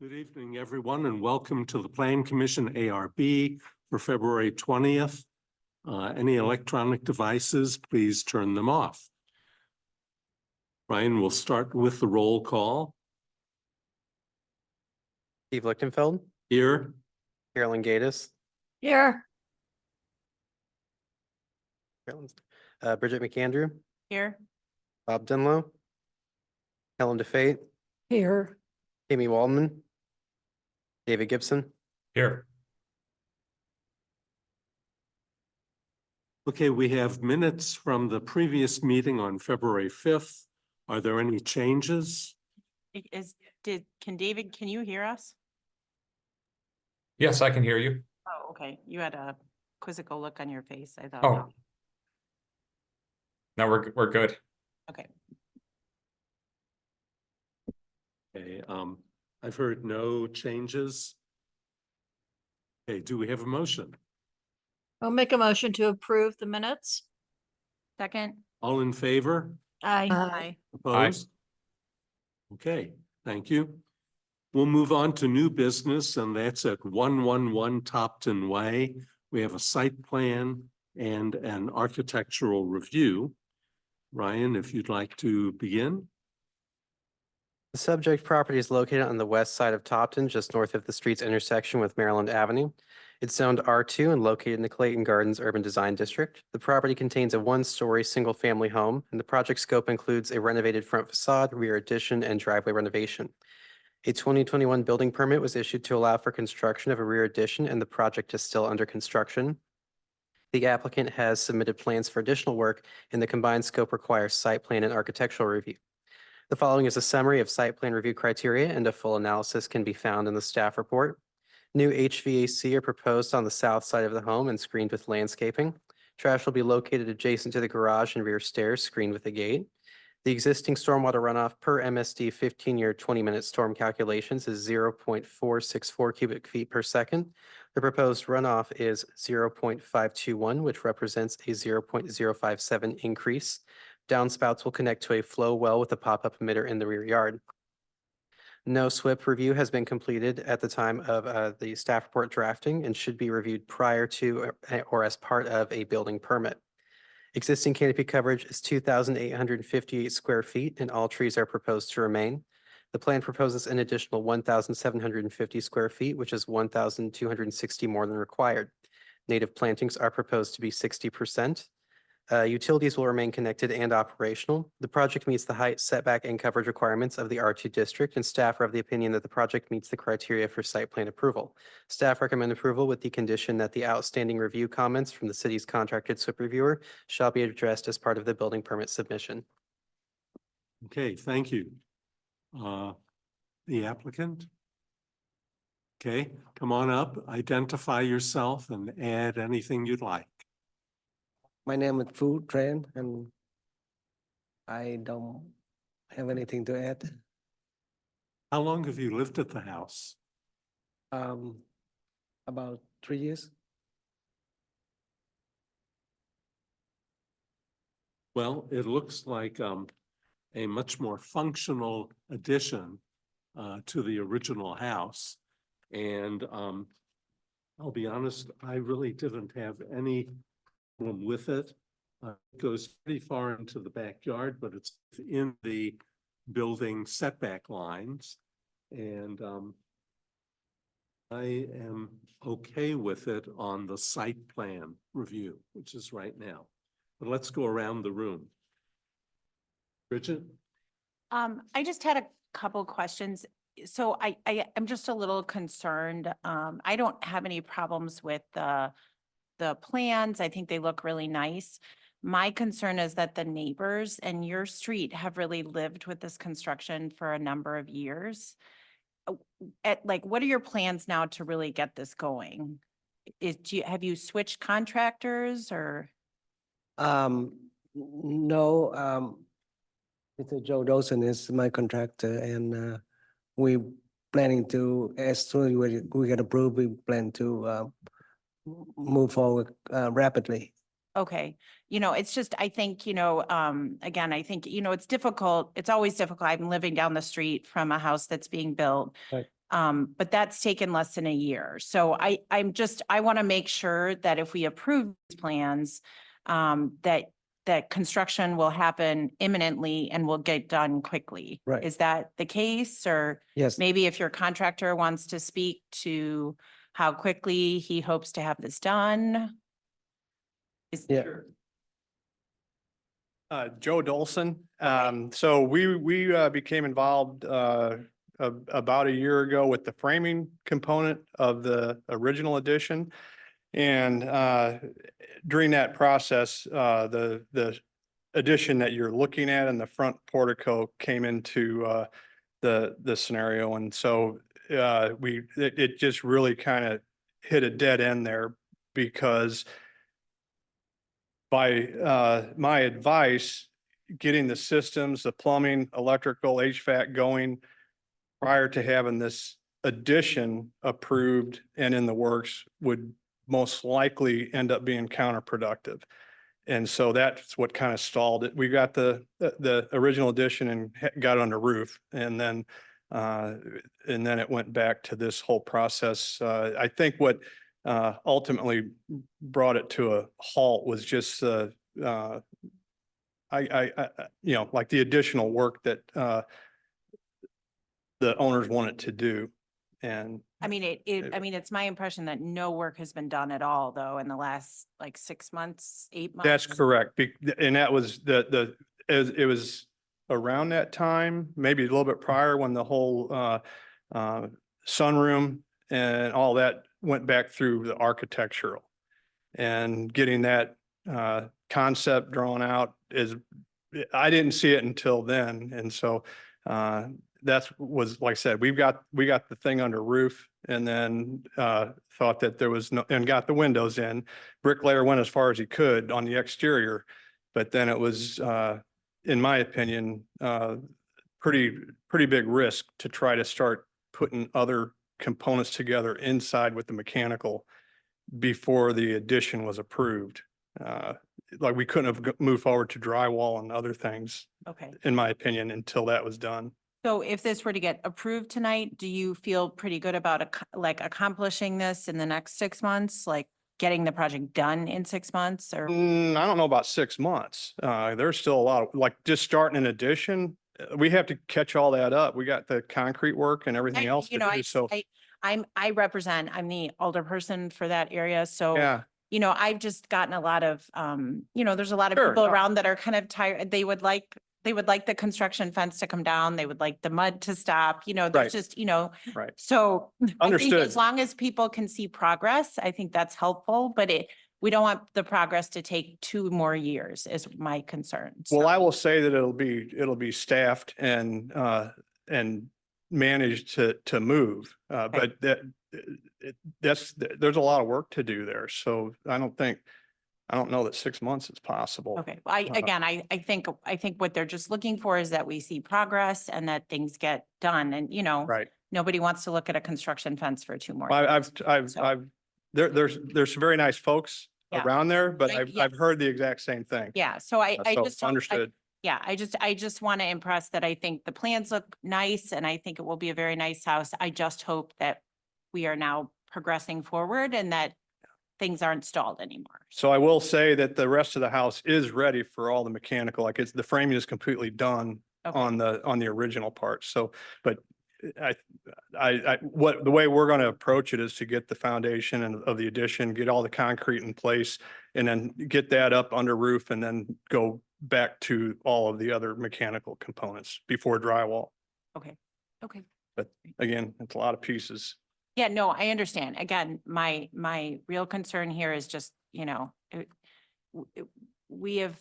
Good evening, everyone, and welcome to the Plan Commission ARB for February 20th. Any electronic devices, please turn them off. Ryan, we'll start with the roll call. Steve Lichtenfeld, Here, Carolyn Gatus, Here. Bridget McAndrew, Here. Bob Dunlow, Helen DeFate, Here. Amy Waldman, David Gibson. Here. okay, we have minutes from the previous meeting on February 5th. Are there any changes? Can David, can you hear us? Yes, I can hear you. Oh, okay. You had a quizzical look on your face, I thought. Oh. No, we're good. Okay. Okay, I've heard no changes. Okay, do we have a motion? I'll make a motion to approve the minutes. Second. All in favor? Aye. Aye. Opposed? Okay, thank you. We'll move on to new business, and that's at 111 Topton Way. We have a site plan and an architectural review. Ryan, if you'd like to begin. The subject property is located on the west side of Topton, just north of the street's intersection with Maryland Avenue. It's zoned R2 and located in the Clayton Gardens Urban Design District. The property contains a one-story single-family home, and the project scope includes a renovated front facade, rear addition, and driveway renovation. A 2021 building permit was issued to allow for construction of a rear addition, and the project is still under construction. The applicant has submitted plans for additional work, and the combined scope requires site plan and architectural review. The following is a summary of site plan review criteria, and a full analysis can be found in the staff report. New HVAC are proposed on the south side of the home and screened with landscaping. Trash will be located adjacent to the garage and rear stairs, screened with a gate. The existing stormwater runoff per MSD 15-year 20-minute storm calculations is 0.464 cubic feet per second. The proposed runoff is 0.521, which represents a 0.057 increase. Downspouts will connect to a flow well with a pop-up emitter in the rear yard. No SWIP review has been completed at the time of the staff report drafting and should be reviewed prior to or as part of a building permit. Existing canopy coverage is 2,858 square feet, and all trees are proposed to remain. The plan proposes an additional 1,750 square feet, which is 1,260 more than required. Native plantings are proposed to be 60%. Utilities will remain connected and operational. The project meets the height, setback, and coverage requirements of the R2 district, and staff are of the opinion that the project meets the criteria for site plan approval. Staff recommend approval with the condition that the outstanding review comments from the city's contracted SWIP reviewer shall be addressed as part of the building permit submission. Okay, thank you. The applicant? Okay, come on up, identify yourself and add anything you'd like. My name is Fu Tran, and I don't have anything to add. How long have you lived at the house? About 3 years. Well, it looks like a much more functional addition to the original house. And I'll be honest, I really didn't have any problem with it. It goes pretty far into the backyard, but it's in the building setback lines. And I am okay with it on the site plan review, which is right now. But let's go around the room. Bridget? I just had a couple questions. So I'm just a little concerned. I don't have any problems with the plans. I think they look really nice. My concern is that the neighbors and your street have really lived with this construction for a number of years. What are your plans now to really get this going? Have you switched contractors or? No, Mr. Joe Dawson is my contractor, and we planning to, as soon as we get approved, we plan to move forward rapidly. Okay, it's just, I think, again, I think, it's difficult. It's always difficult. I'm living down the street from a house that's being built. Right. But that's taken less than a year. So I want to make sure that if we approve these plans, that construction will happen imminently and will get done quickly. Right. Is that the case? Or Yes. maybe if your contractor wants to speak to how quickly he hopes to have this done? Yeah. Joe Dolson. Okay. So we became involved about a year ago with the framing component of the original edition. And during that process, the addition that you're looking at in the front portico came into the scenario. And so it just really kind of hit a dead end there, because by my advice, getting the systems, the plumbing, electrical, HVAC going prior to having this addition approved and in the works would most likely end up being counterproductive. And so that's what kind of stalled it. We got the original addition and got it under roof, and then it went back to this whole process. I think what ultimately brought it to a halt was just like the additional work that the owners wanted to do. And I mean, it's my impression that no work has been done at all, though, in the last like 6 months, 8 months. that's correct. And that was it was around that time, maybe a little bit prior, when the whole sunroom and all that went back through the architectural, and getting that concept drawn out I didn't see it until then. And so was, like I said, we got the thing under roof, and then thought that there was and got the windows in. Bricklayer went as far as he could on the exterior, but then it was, in my opinion, pretty big risk to try to start putting other components together inside with the mechanical before the addition was approved. Like, we couldn't have moved forward to drywall and other things, Okay. in my opinion, until that was done. So if this were to get approved tonight, do you feel pretty good about like accomplishing this in the next 6 months? Like getting the project done in 6 months, or? I don't know about 6 months. There's still a lot of, like, just starting an addition. We have to catch all that up. We got the concrete work and everything else to do. So, I'm the older person for that area. So, yeah, I've just gotten a lot of, there's a lot of Sure, people no. around that are kind of tired. They would like the construction fence to come down. They would like the mud to stop, Right. there's just, Right. so I think Understood. as long as people can see progress, I think that's helpful, but we don't want the progress to take 2 more years is my concern. Well, So- I will say that it'll be staffed and managed to move. But there's a lot of work to do there. So I don't know that 6 months is possible. Okay, well, I think what they're just looking for is that we see progress and that things get done, and Right. nobody wants to look at a construction fence for 2 more. I've there's some very nice folks Yeah. around there, but Like, I've heard the exact same thing. Yeah, so I So, just. understood. Yeah, I just want to impress that I think the plans look nice and I think it will be a very nice house. I just hope that we are now progressing forward and that things aren't stalled anymore. So I will say that the rest of the house is ready for all the mechanical, like the framing is completely done Okay. on the original part. So, but the way we're going to approach it is to get the foundation of the addition, get all the concrete in place, and then get that up under roof, and then go back to all of the other mechanical components before drywall. Okay. But again, it's a lot of pieces. Yeah, no, I understand. Again, my real concern here is just, we have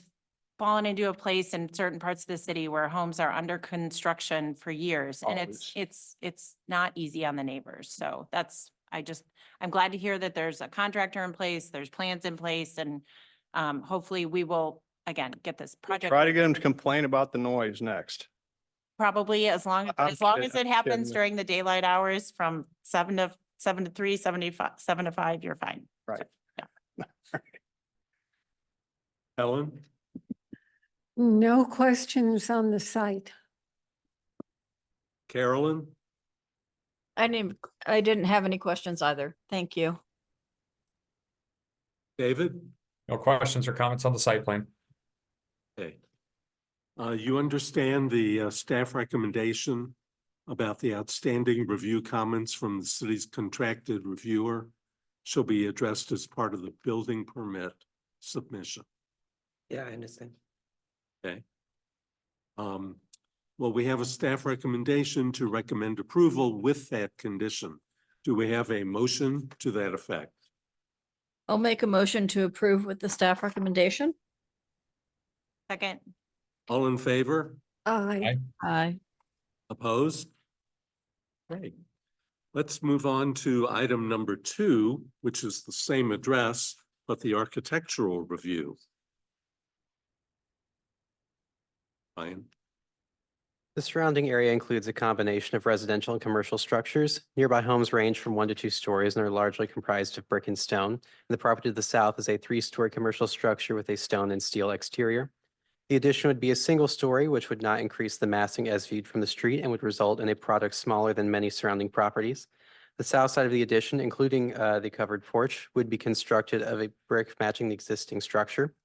fallen into a place in certain parts of the city where homes are under construction for years, and it's not easy on the neighbors. So I'm glad to hear that there's a contractor in place, there's plans in place, and hopefully we will, again, get this project. Try to get them to complain about the noise next. Probably as long I'm as kidding, it I'm happens kidding. during the daylight hours from 7 to 3, 7 to 5, you're fine. Right. Helen? No questions on the site. Carolyn? I didn't have any questions either. Thank you. David? No questions or comments on the site plan. Okay. You understand the staff recommendation about the outstanding review comments from the city's contracted reviewer shall be addressed as part of the building permit submission. Yeah, I understand. Okay. Well, we have a staff recommendation to recommend approval with that condition. Do we have a motion to that effect? I'll make a motion to approve with the staff recommendation. Second, All in favor? I, Aye. Opposed? Great. Let's move on to item number 2, which is the same address, but the architectural review. Fine. The surrounding area includes a combination of residential and commercial structures. Nearby homes range from 1 to 2 stories and are largely comprised of brick and stone. And the property to the south is a 3-story commercial structure with a stone and steel exterior. The addition would be a single story, which would not increase the massing as viewed from the street and would result in a product smaller than many surrounding properties. The south side of the addition, including the covered porch, would be constructed of a brick matching the existing structure.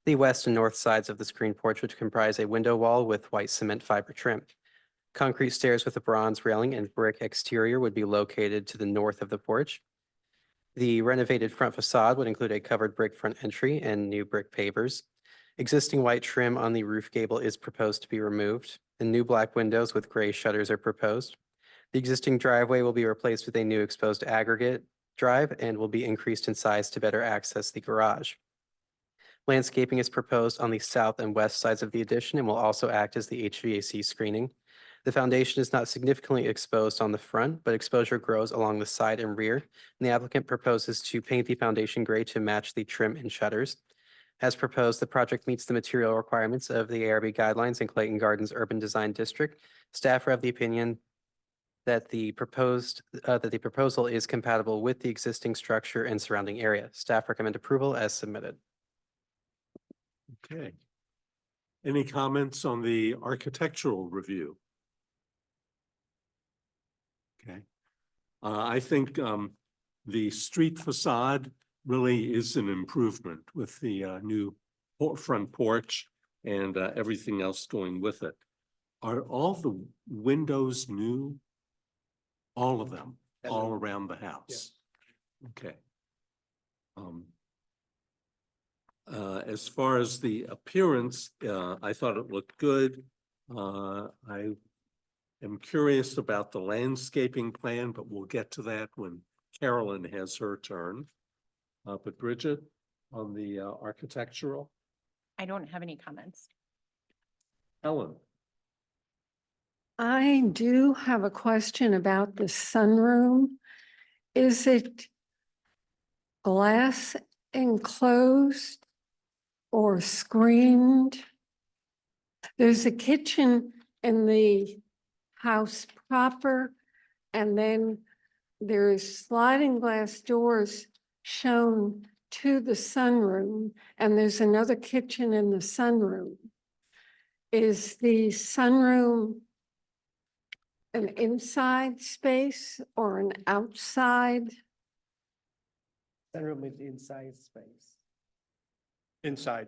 The west and north sides of the screen porch would comprise a window wall with white cement fiber trim. Concrete stairs with a bronze railing and brick exterior would be located to the north of the porch. The renovated front facade would include a covered brick front entry and new brick pavers. Existing white trim on the roof gable is proposed to be removed, and new black windows with gray shutters are proposed. The existing driveway will be replaced with a new exposed aggregate drive and will be increased in size to better access the garage. Landscaping is proposed on the south and west sides of the addition and will also act as the HVAC screening. The foundation is not significantly exposed on the front, but exposure grows along the side and rear. And the applicant proposes to paint the foundation gray to match the trim and shutters. As proposed, the project meets the material requirements of the ARB guidelines in Clayton Gardens Urban Design District. Staff are of the opinion that the proposal is compatible with the existing structure and surrounding area. Staff recommend approval as submitted. Okay. Any comments on the architectural review? Okay. I think the street facade really is an improvement with the new front porch and everything else going with it. Are all the windows new? All of them, all around the house? Okay. As far as the appearance, I thought it looked good. I am curious about the landscaping plan, but we'll get to that when Carolyn has her turn. But Bridget, on the architectural, I don't have any comments. Ellen, I do have a question about the sunroom. Is it glass enclosed or screened? There's a kitchen in the house proper, and then there's sliding glass doors shown to the sunroom, and there's another kitchen in the sunroom. Is the sunroom an inside space or an outside? Sunroom is inside space. Inside,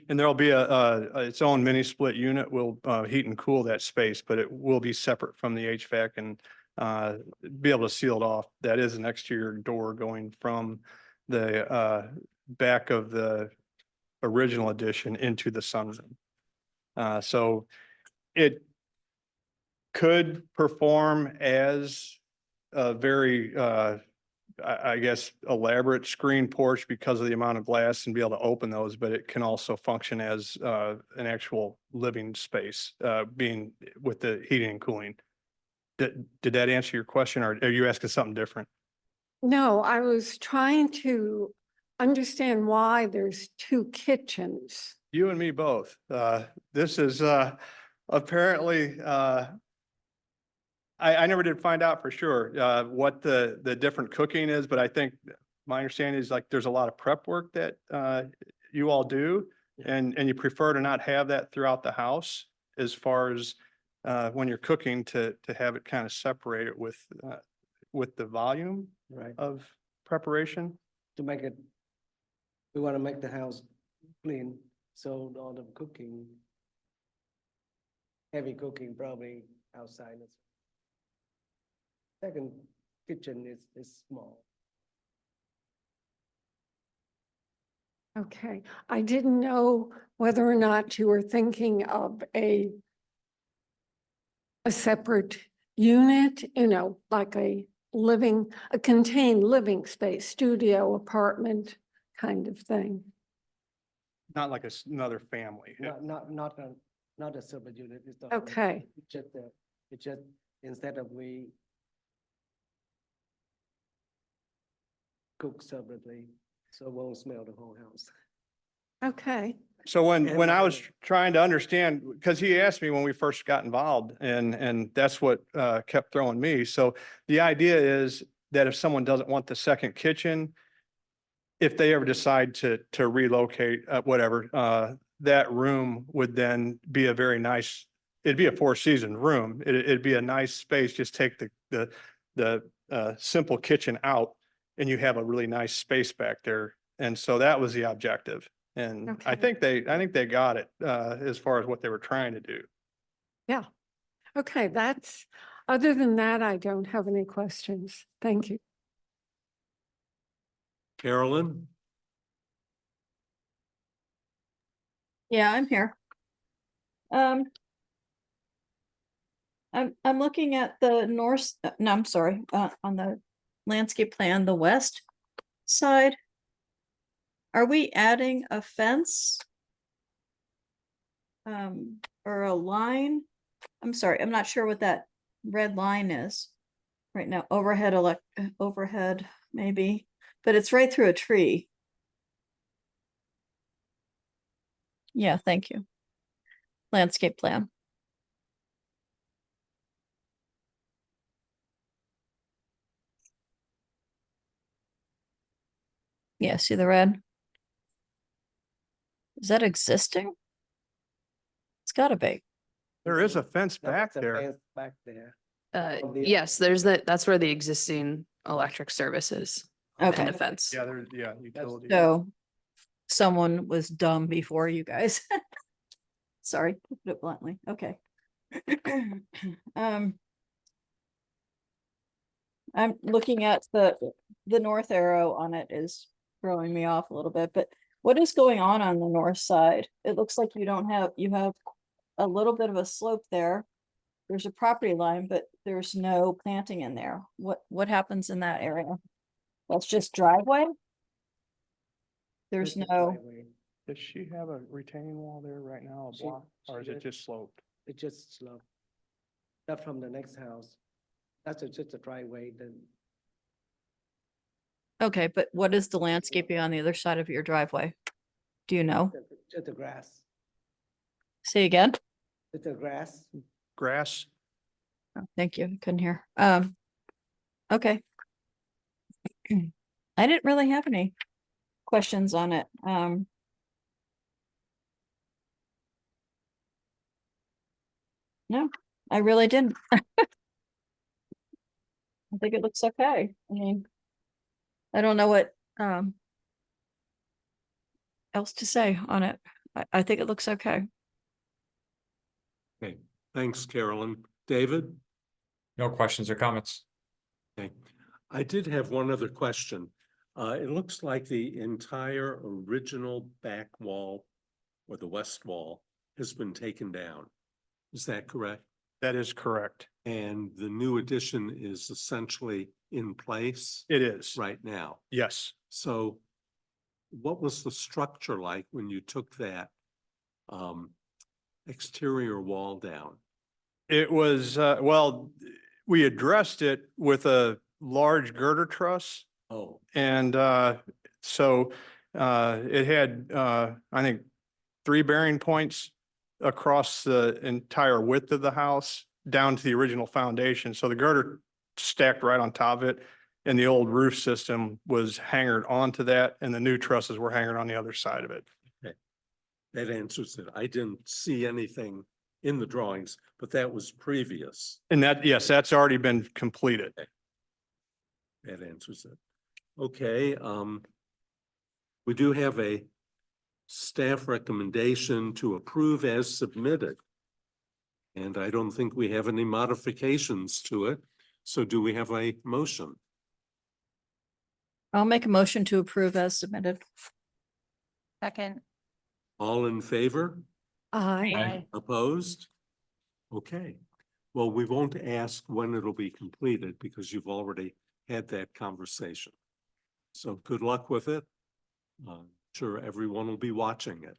and there'll be its own mini split unit will heat and cool that space, but it will be separate from the HVAC and be able to seal it off. That is an exterior door going from the back of the original addition into the sunroom. So it could perform as a very I guess elaborate screen porch because of the amount of glass and be able to open those, but it can also function as an actual living space, being with the heating and cooling. Did that answer your question, or are you asking something different? No, I was trying to understand why there's 2 kitchens. You and me both. This is apparently I never did find out for sure what the different cooking is, but I think my understanding is like there's a lot of prep work that you all do, and you prefer to not have that throughout the house as far as when you're cooking to have it kind of separated with the volume Right, of preparation. to make it, we want to make the house clean, so all the cooking, heavy cooking probably outside. Second kitchen is small. Okay, I didn't know whether or not you were thinking of a separate unit, you know, like a contained living space, studio, apartment kind of thing. Not like another family. Not a separate unit. It's not- Okay. It's just, instead of we cook separately, so it won't smell the whole house. Okay, So when And I was minor. trying to understand, because he asked me when we first got involved and that's what kept throwing me. So the idea is that if someone doesn't want the second kitchen, if they ever decide to relocate, whatever, that room would then be a very nice, it'd be a four-season room. It'd be a nice space. Just take the simple kitchen out and you have a really nice space back there. And so that was the objective. And I Okay. think they got it, as far as what they were trying to do. okay, other than that, I don't have any questions. Thank you. Carolyn? Yeah, I'm here. I'm looking at the north, no, I'm sorry, on the landscape plan, the west side. Are we adding a fence? Or a line? I'm sorry, I'm not sure what that red line is right now. Overhead maybe, but it's right through a tree. Yeah, thank you. Landscape plan. Yeah, see the red? Is that existing? It's gotta be. There is a fence No, back it's a there. fence back there. On the- Yes, that's where the existing electric service is. Okay. And the fence. Yeah, utility. So someone was dumb before you guys. Sorry, to put it bluntly. Okay. I'm looking at the north arrow on it is throwing me off a little bit, but what is going on the north side? It looks like you have a little bit of a slope there. There's a property line, but there's no planting in there. What happens in that area? That's just driveway? There's Just the no, driveway. Does she have a retaining wall there right now, a She- block, or is she it did. just sloped? It just slope. That from the next house. That's just a driveway, then okay, but what is the landscaping on the other side of your driveway? Do you know? just the grass. Say again? It's the grass. Grass? Oh, thank you. Couldn't hear. Okay. I didn't really have any questions on it. No, I really didn't. I think it looks okay. I mean, I don't know what, else to say on it. I think it looks okay. Okay, thanks, Carolyn. David? No questions or comments. Okay, I did have one other question. It looks like the entire original back wall or the west wall has been taken down. Is that correct? That is correct. And the new addition is essentially in place It is. right now. Yes. So what was the structure like when you took that exterior wall down? It was, well, we addressed it with a large girder truss. Oh, And so it had, I think, 3 bearing points across the entire width of the house down to the original foundation. So the girder stacked right on top of it. And the old roof system was hangered onto that and the new trusses were hangered on the other side of it. that answers it. I didn't see anything in the drawings, but that was previous. And that, yes, that's already been completed. That answers it. Okay, we do have a staff recommendation to approve as submitted. And I don't think we have any modifications to it. So do we have a motion? I'll make a motion to approve as submitted. Second. All in favor? Aye. Opposed? Okay. Well, we won't ask when it'll be completed because you've already had that conversation. So good luck with it. Sure, everyone will be watching it.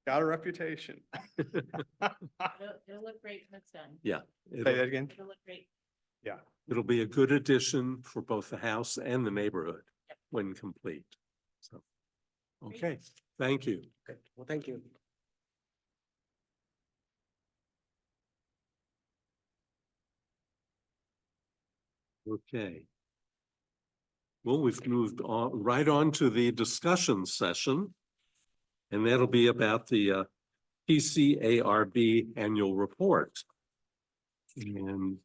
Got a reputation. It'll look great when it's done. Yeah. Say that It'll, again? It'll look great. Yeah. it'll be a good addition for both the house and the neighborhood when complete. So, okay, thank you. Okay, well, thank you. Okay. Well, we've moved on right on to the discussion session. And that'll be about the PCARB annual report. And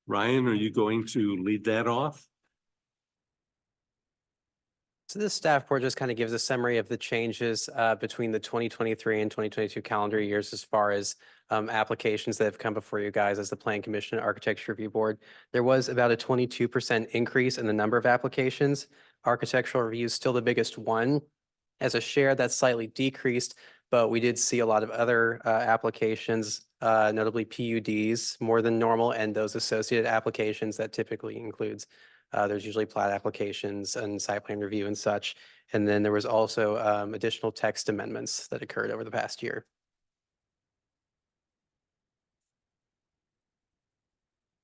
Ryan, are you going to lead that off? So this staff report just kind of gives a summary of the changes between the 2023 and 2022 calendar years as far as applications that have come before you guys as the Plan Commission and Architecture Review Board. There was about a 22% increase in the number of applications. Architectural review is still the biggest one. As a share, that's slightly decreased, but we did see a lot of other applications, notably PUDs more than normal, and those associated applications that typically includes there's usually plat applications and site plan review and such. And then there was also additional text amendments that occurred over the past year.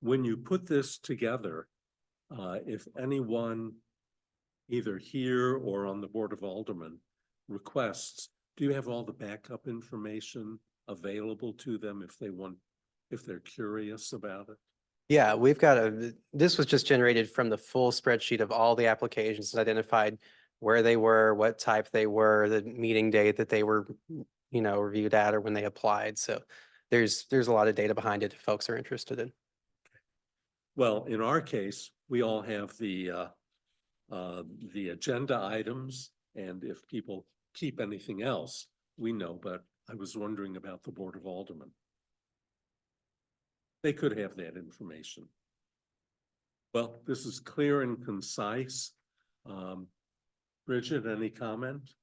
When you put this together, if anyone either here or on the Board of Aldermen requests, do you have all the backup information available to them if they want, if they're curious about it? Yeah, we've got this was just generated from the full spreadsheet of all the applications, identified where they were, what type they were, the meeting date that they were, reviewed at or when they applied. So there's a lot of data behind it if folks are interested in. Well, in our case, we all have the agenda items, and if people keep anything else, we know, but I was wondering about the Board of Aldermen. They could have that information. Well, this is clear and concise. Bridget, any comment?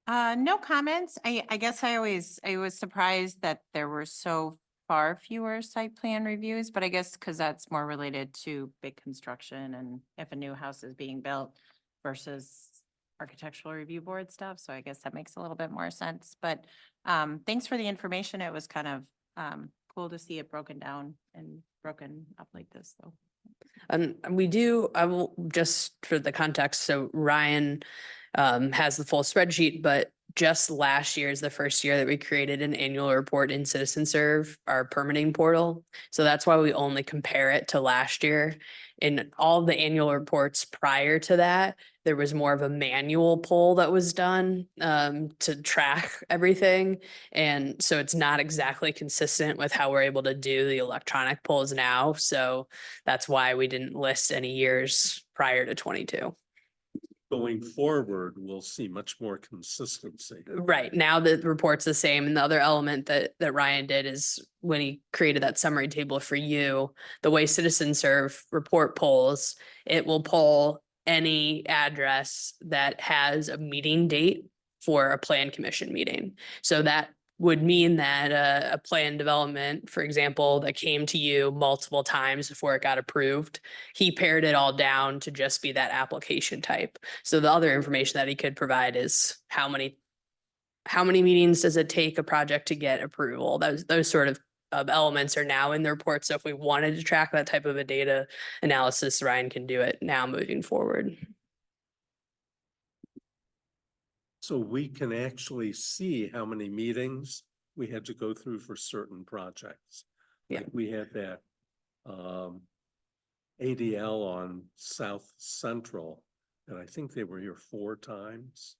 No comments. I guess I was surprised that there were so far fewer site plan reviews, but I guess because that's more related to big construction and if a new house is being built versus architectural review board stuff. So I guess that makes a little bit more sense, but thanks for the information. It was kind of cool to see it broken down and broken up like this, so. I will just for the context, so Ryan has the full spreadsheet, but just last year is the first year that we created an annual report in Citizen Serve, our permitting portal. So that's why we only compare it to last year. In all the annual reports prior to that, there was more of a manual poll that was done to track everything. And so it's not exactly consistent with how we're able to do the electronic polls now. So that's why we didn't list any years prior to 22. Going forward, we'll see much more consistency. Right. Now the report's the same. And the other element that Ryan did is when he created that summary table for you, the way Citizen Serve report polls, it will poll any address that has a meeting date for a plan commission meeting. So that would mean that a plan development, for example, that came to you multiple times before it got approved, he pared it all down to just be that application type. So the other information that he could provide is how many meetings does it take a project to get approval? Those sort of elements are now in the report. So if we wanted to track that type of a data analysis, Ryan can do it now moving forward. So we can actually see how many meetings we had to go through for certain projects. Yeah. Like we had that ADL on South Central, and I think they were here 4 times.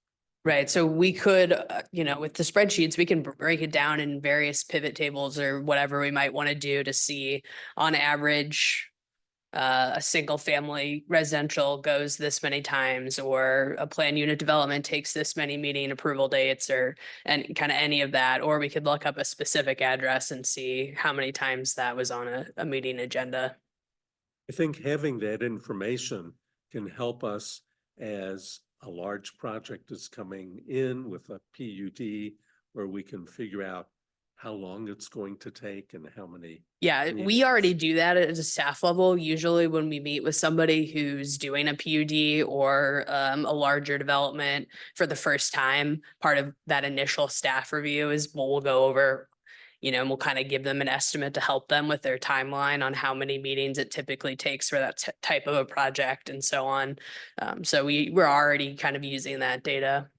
Right, so we could, with the spreadsheets, we can break it down in various pivot tables or whatever we might want to do to see on average. A single family residential goes this many times, or a planned unit development takes this many meeting approval dates, or and kind of any of that, or we could look up a specific address and see how many times that was on a meeting agenda. I think having that information can help us as a large project is coming in with a PUD, where we can figure out how long it's going to take and how many. Yeah, we meetings. already do that at a staff level. Usually when we meet with somebody who's doing a PUD or a larger development for the first time, part of that initial staff review is we'll go over, and we'll kind of give them an estimate to help them with their timeline on how many meetings it typically takes for that type of a project and so on. So we're already kind of using that data.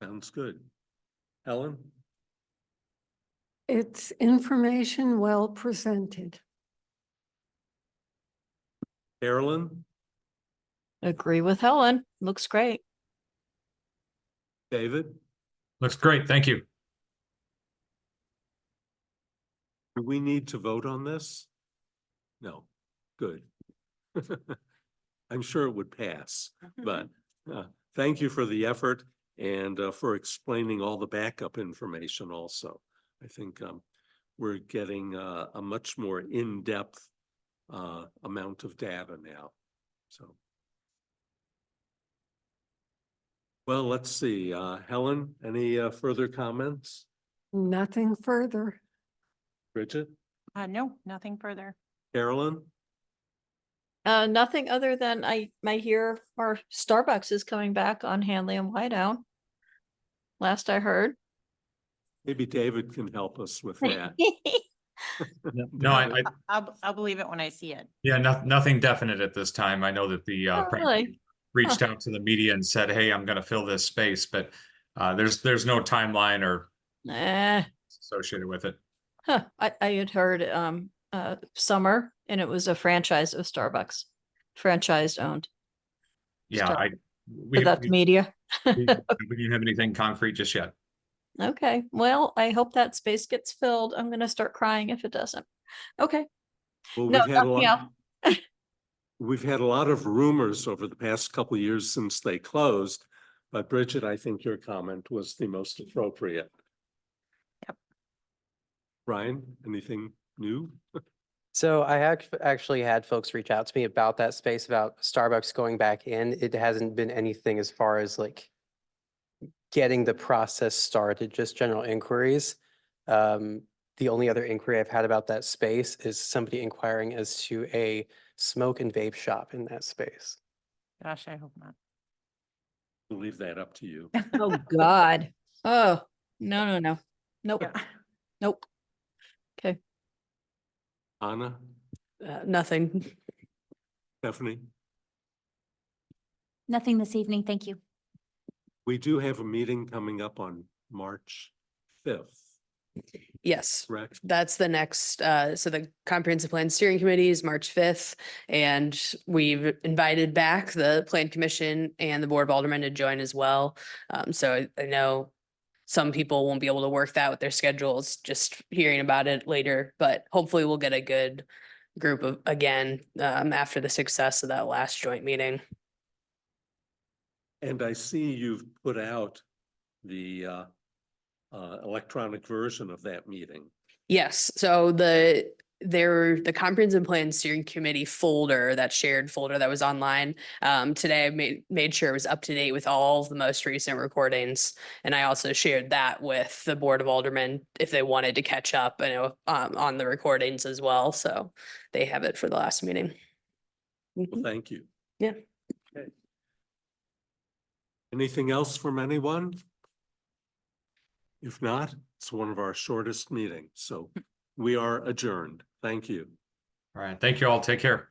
Sounds good. Helen? It's information well presented. Carolyn? Agree with Helen. Looks great. David? Looks great. Thank you. Do we need to vote on this? No. Good. I'm sure it would pass, but thank you for the effort and for explaining all the backup information also. I think we're getting a much more in-depth amount of data now. So, well, let's see. Helen, any further comments? Nothing further. Bridget? No, nothing further. Carolyn? Nothing other than I hear our Starbucks is coming back on Hanley and Whiteout. Last I heard. Maybe David can help us with that. No, I I'll believe it when I see it. yeah, nothing definite at this time. I know that the Oh, really? reached out to the media and said, hey, I'm gonna fill this space, but there's no timeline or associated with it. I had heard summer, and it was a franchise of Starbucks, franchised owned. Yeah, Start- we But that's media. we didn't have anything concrete just yet. Okay, well, I hope that space gets filled. I'm gonna start crying if it doesn't. Okay, Well, no, we've had a nothing lot. else. We've had a lot of rumors over the past couple of years since they closed, but Bridget, I think your comment was the most appropriate. Yep. Ryan, anything new? So I actually had folks reach out to me about that space, about Starbucks going back in. It hasn't been anything as far as like getting the process started, just general inquiries. The only other inquiry I've had about that space is somebody inquiring as to a smoke and vape shop in that space. Gosh, I hope not. We'll leave that up to you. Oh, God. Oh, no. Nope, Yeah. nope. Okay, Anna, Nothing. Stephanie, Nothing this evening, thank you. we do have a meeting coming up on March 5th, Yes. correct? That's the next, so the comprehensive plan steering committee is March 5th. And we've invited back the plan commission and the board of aldermen to join as well. So I know some people won't be able to work that with their schedules, just hearing about it later, but hopefully we'll get a good group of, again, after the success of that last joint meeting. And I see you've put out the electronic version of that meeting. Yes, so the comprehensive plan steering committee folder, that shared folder that was online. Today I made sure it was up to date with all of the most recent recordings. And I also shared that with the Board of Aldermen if they wanted to catch up, on the recordings as well. So they have it for the last meeting. Well, thank you. Yeah. Okay. Anything else from anyone? If not, it's one of our shortest meetings, so we are adjourned. Thank you. All right. Thank you all. Take care.